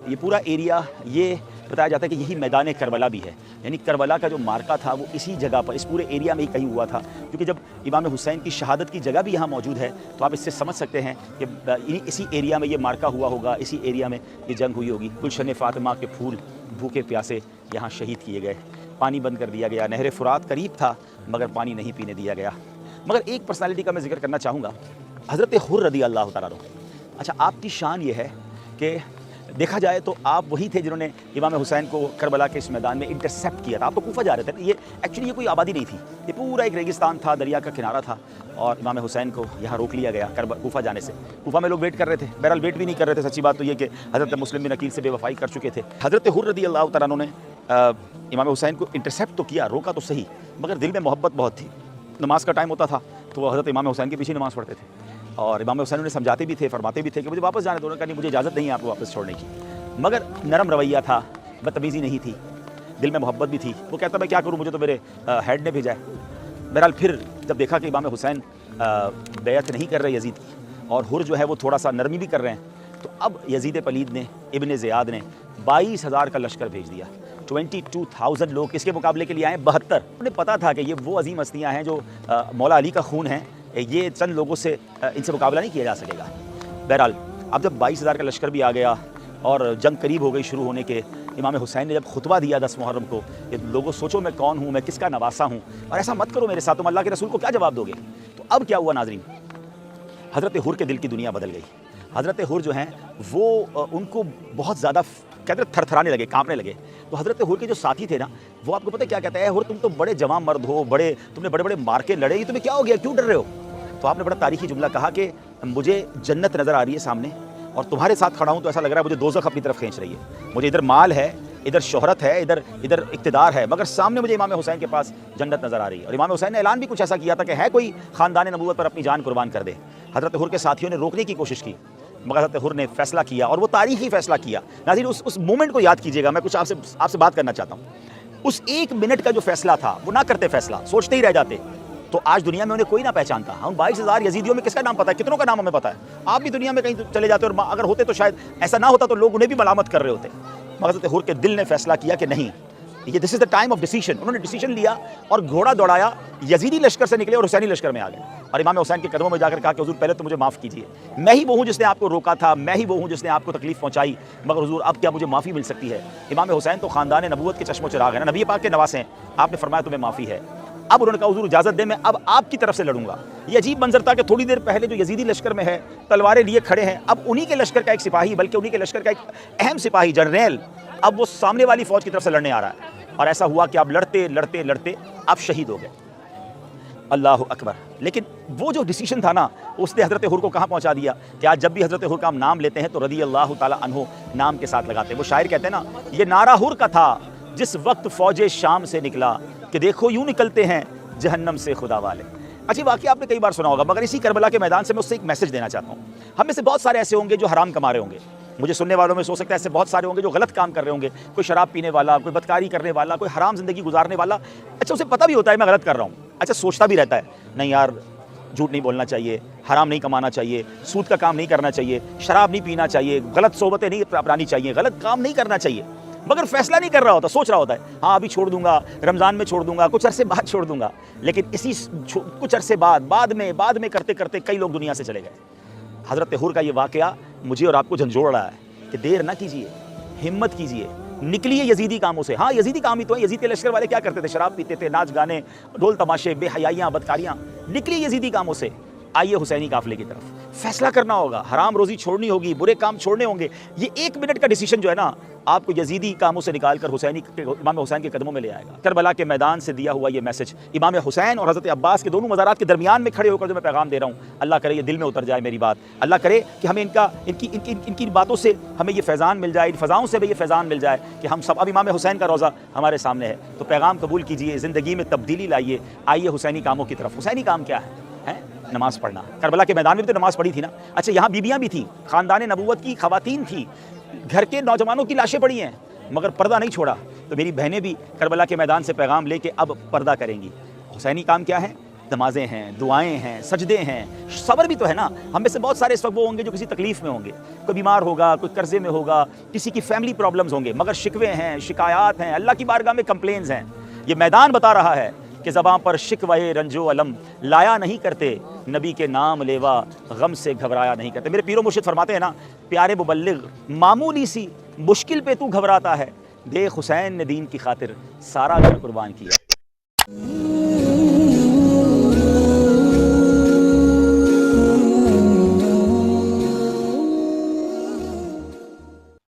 یہ پورا ایریا یہ بتایا جاتا ہے کہ یہی میدان کربلا بھی ہے، یعنی کربلا کا جو مارکا تھا وہ اسی جگہ پر، اس پورے ایریا میں ہی کہیں ہوا تھا، کیونکہ جب امام حسین کی شہادت کی جگہ بھی یہاں موجود ہے تو آپ اس سے سمجھ سکتے ہیں کہ اسی ایریا میں یہ مارکا ہوا ہوگا، اسی ایریا میں یہ جنگ ہوئی ہوگی۔ گلشن فاطمہ کے پھول بھوکے پیاسے یہاں شہید کیے گئے، پانی بند کر دیا گیا، نہر فرات قریب تھا مگر پانی نہیں پینے دیا گیا۔ مگر ایک پرسنالٹی کا میں ذکر کرنا چاہوں گا، حضرت حر رضی اللہ تعالیٰ عنہ۔ اچھا، آپ کی شان یہ ہے کہ دیکھا جائے تو آپ وہی تھے جنہوں نے امام حسین کو کربلا کے اس میدان میں انٹرسیپٹ کیا تھا۔ آپ تو کوفہ جا رہے تھے، یہ ایکچولی یہ کوئی آبادی نہیں تھی، یہ پورا ایک ریگستان تھا، دریا کا کنارہ تھا، اور امام حسین کو یہاں روک لیا گیا کوفہ جانے سے۔ کوفہ میں لوگ ویٹ کر رہے تھے، بہرحال ویٹ بھی نہیں کر رہے تھے، سچی بات تو یہ کہ حضرت مسلم بن عقیل سے بے وفائی کر چکے تھے۔ حضرت حر رضی اللہ تعالیٰ عنہ نے امام حسین کو انٹرسیپٹ تو کیا، روکا تو صحیح، مگر دل میں محبت بہت تھی۔ نماز کا ٹائم ہوتا تھا تو وہ حضرت امام حسین کے پیچھے نماز پڑھتے تھے، اور امام حسین انہیں سمجھاتے بھی تھے، فرماتے بھی تھے کہ مجھے واپس جانے دو، کہ مجھے اجازت نہیں ہے آپ کو واپس چھوڑنے کی، مگر نرم رویہ تھا، بدتمیزی نہیں تھی، دل میں محبت بھی تھی۔ وہ کہتا میں کیا کروں، مجھے تو میرے ہیڈ نے بھیجا ہے۔ بہرحال پھر جب دیکھا کہ امام حسین بیعت نہیں کر رہے یزید کی، اور حر جو ہے وہ تھوڑا سا نرمی بھی کر رہے ہیں، تو اب یزید پلید نے، ابن زیاد نے 22,000 کا لشکر بھیج دیا۔ 22,000 لوگ اس کے مقابلے کے لیے آئے 72۔ انہیں پتا تھا کہ یہ وہ عظیم ہستیاں ہیں جو مولا علی کا خون ہیں، یہ چند لوگوں سے ان سے مقابلہ نہیں کیا جا سکے گا۔ بہرحال اب جب 22,000 کا لشکر بھی آ گیا اور جنگ قریب ہو گئی شروع ہونے کے، امام حسین نے جب خطبہ دیا 10 محرم کو کہ لوگوں سوچو میں کون ہوں، میں کس کا نواسا ہوں، اور ایسا مت کرو میرے ساتھ، تم اللہ کے رسول کو کیا جواب دو گے؟ تو اب کیا ہوا ناظرین، حضرت حر کے دل کی دنیا بدل گئی۔ حضرت حر جو ہیں وہ ان کو بہت زیادہ کہتے ہیں تھر تھرانے لگے، کانپنے لگے۔ تو حضرت حر کے جو ساتھی تھے نا، وہ آپ کو پتہ کیا کہتے ہیں، حر تم تو بڑے جوان مرد ہو، تم نے بڑے بڑے مارکے لڑے، یہ تمہیں کیا ہو گیا، کیوں ڈر رہے ہو؟ تو آپ نے بڑا تاریخی جملہ کہا کہ مجھے جنت نظر آ رہی ہے سامنے، اور تمہارے ساتھ کھڑا ہوں تو ایسا لگ رہا ہے مجھے دوزخ اپنی طرف کھینچ رہی ہے۔ مجھے ادھر مال ہے، ادھر شہرت ہے، ادھر اقتدار ہے، مگر سامنے مجھے امام حسین کے پاس جنت نظر آ رہی ہے۔ اور امام حسین نے اعلان بھی کچھ ایسا کیا تھا کہ ہے کوئی خاندان نبوت پر اپنی جان قربان کر دے۔ حضرت حر کے ساتھیوں نے روکنے کی کوشش کی، مگر حضرت حر نے فیصلہ کیا، اور وہ تاریخی فیصلہ کیا۔ ناظرین اس مومنٹ کو یاد کیجئے گا، میں کچھ آپ سے بات کرنا چاہتا ہوں۔ اس 1 منٹ کا جو فیصلہ تھا، وہ نہ کرتے فیصلہ، سوچتے ہی رہ جاتے، تو آج دنیا میں انہیں کوئی نہ پہچانتا۔ ہم 22,000 یزیدیوں میں کس کا نام پتہ ہے، کتنوں کا نام ہمیں پتہ ہے؟ آپ بھی دنیا میں کہیں چلے جاتے، اور اگر ہوتے تو شاید ایسا نہ ہوتا تو لوگ انہیں بھی ملامت کر رہے ہوتے۔ مگر حضرت حر کے دل نے فیصلہ کیا کہ نہیں، یہ دس از دا ٹائم آف ڈیسیشن۔ انہوں نے ڈیسیشن لیا اور گھوڑا دوڑایا، یزیدی لشکر سے نکلے اور حسینی لشکر میں آ گئے، اور امام حسین کے قدموں میں جا کر کہا کہ حضور پہلے تو مجھے معاف کیجیے، میں ہی وہ ہوں جس نے آپ کو روکا تھا، میں ہی وہ ہوں جس نے آپ کو تکلیف پہنچائی، مگر حضور اب کیا مجھے معافی مل سکتی ہے؟ امام حسین تو خاندان نبوت کے چشم و چراغ ہیں نا، نبی پاک کے نواسے ہیں، آپ نے فرمایا تمہیں معافی ہے۔ اب انہوں نے کہا حضور اجازت دیں، میں اب آپ کی طرف سے لڑوں گا۔ یہ عجیب منظر تھا کہ تھوڑی دیر پہلے جو یزیدی لشکر میں ہے تلواریں لیے کھڑے ہیں، اب انہی کے لشکر کا ایک سپاہی، بلکہ انہی کے لشکر کا ایک اہم سپاہی جنرل اب وہ سامنے والی فوج کی طرف سے لڑنے آ رہا ہے، اور ایسا ہوا کہ اب لڑتے لڑتے لڑتے اب شہید ہو گئے۔ اللہ اکبر۔ لیکن وہ جو ڈیسیشن تھا نا، اس نے حضرت حر کو کہاں پہنچا دیا کہ آج جب بھی حضرت حر کا ہم نام لیتے ہیں تو رضی اللہ تعالیٰ عنہ نام کے ساتھ لگاتے ہیں۔ وہ شاعر کہتے ہیں نا، یہ نعرہ حر کا تھا جس وقت فوج شام سے نکلا، کہ دیکھو یوں نکلتے ہیں جہنم سے خدا والے۔ اچھی واقعہ آپ نے کئی بار سنا ہوگا، مگر اسی کربلا کے میدان سے میں اس سے ایک میسج دینا چاہتا ہوں۔ ہم میں سے بہت سارے ایسے ہوں گے جو حرام کما رہے ہوں گے، مجھے سننے والوں میں سو سکتا ہے ایسے بہت سارے ہوں گے جو غلط کام کر رہے ہوں گے، کوئی شراب پینے والا، کوئی بدکاری کرنے والا، کوئی حرام زندگی گزارنے والا۔ اچھا، اسے پتہ بھی ہوتا ہے میں غلط کر رہا ہوں، اچھا سوچتا بھی رہتا ہے نہیں یار، جھوٹ نہیں بولنا چاہیے، حرام نہیں کمانا چاہیے، سود کا کام نہیں کرنا چاہیے، شراب نہیں پینا چاہیے، غلط صحبتیں نہیں اپنانی چاہیے، غلط کام نہیں کرنا چاہیے، مگر فیصلہ نہیں کر رہا ہوتا، سوچ رہا ہوتا ہے ہاں ابھی چھوڑ دوں گا، رمضان میں چھوڑ دوں گا، کچھ عرصے بعد چھوڑ دوں گا، لیکن اسی کچھ عرصے بعد میں کرتے کرتے کئی لوگ دنیا سے چلے گئے۔ حضرت حر کا یہ واقعہ مجھے اور آپ کو جھنجھوڑ رہا ہے کہ دیر نہ کیجیے، ہمت کیجیے، نکلیے یزیدی کاموں سے۔ ہاں یزیدی کام ہی تو ہے، یزید کے لشکر والے کیا کرتے تھے، شراب پیتے تھے، ناچ گانے، ڈھول تماشے، بے حیائیاں، بدکاریاں۔ نکلیے یزیدی کاموں سے، آئیے حسینی قافلے کی طرف۔ فیصلہ کرنا ہوگا، حرام روزی چھوڑنی ہوگی، برے کام چھوڑنے ہوں گے۔ یہ 1 منٹ کا ڈیسیشن جو ہے نا، آپ کو یزیدی کاموں سے نکال کر امام حسین کے قدموں میں لے آئے گا۔ کربلا کے میدان سے دیا ہوا یہ میسج امام حسین اور حضرت عباس کے دونوں مزارات کے درمیان میں کھڑے ہو کر جو میں پیغام دے رہا ہوں، اللہ کرے یہ دل میں اتر جائے میری بات، اللہ کرے کہ ہمیں ان کی باتوں سے ہمیں یہ فیضان مل جائے، ان فضاؤں سے بھی یہ فیضان مل جائے کہ ہم سب اب امام حسین کا روضہ ہمارے سامنے ہے، تو پیغام قبول کیجئے، زندگی میں تبدیلی لائیے، آئیے حسینی کاموں کی طرف۔ حسینی کام کیا ہے؟ نماز پڑھنا۔ کربلا کے میدان میں بھی تو نماز پڑھی تھی نا۔ اچھا، یہاں بیویاں بھی تھیں، خاندان نبوت کی خواتین تھیں، گھر کے نوجوانوں کی لاشیں پڑی ہیں، مگر پردہ نہیں چھوڑا۔ تو میری بہنیں بھی کربلا کے میدان سے پیغام لے کے اب پردہ کریں گی۔ حسینی کام کیا ہے؟ نمازیں ہیں، دعائیں ہیں، سجدے ہیں، صبر بھی تو ہے نا. ہم میں سے بہت سارے اس وقت وہ ہوں گے جو کسی تکلیف میں ہوں گے، کوئی بیمار ہوگا، کوئی قرضے میں ہوگا، کسی کی فیملی پرابلمز ہوں گے، مگر شکوے ہیں، شکایات ہیں، اللہ کی بارگاہ میں کمپلینز ہیں. یہ میدان بتا رہا ہے کہ زباں پر شکوے رنج و الم لایا نہیں کرتے، نبی کے نام لیوا غم سے گھبرایا نہیں کرتے. میرے پیر و مرشد فرماتے ہیں نا، پیارے مبلغ معمولی سی مشکل پہ تو گھبراتا ہے، دیکھ حسین نے دین کی خاطر سارا گھر قربان کیا.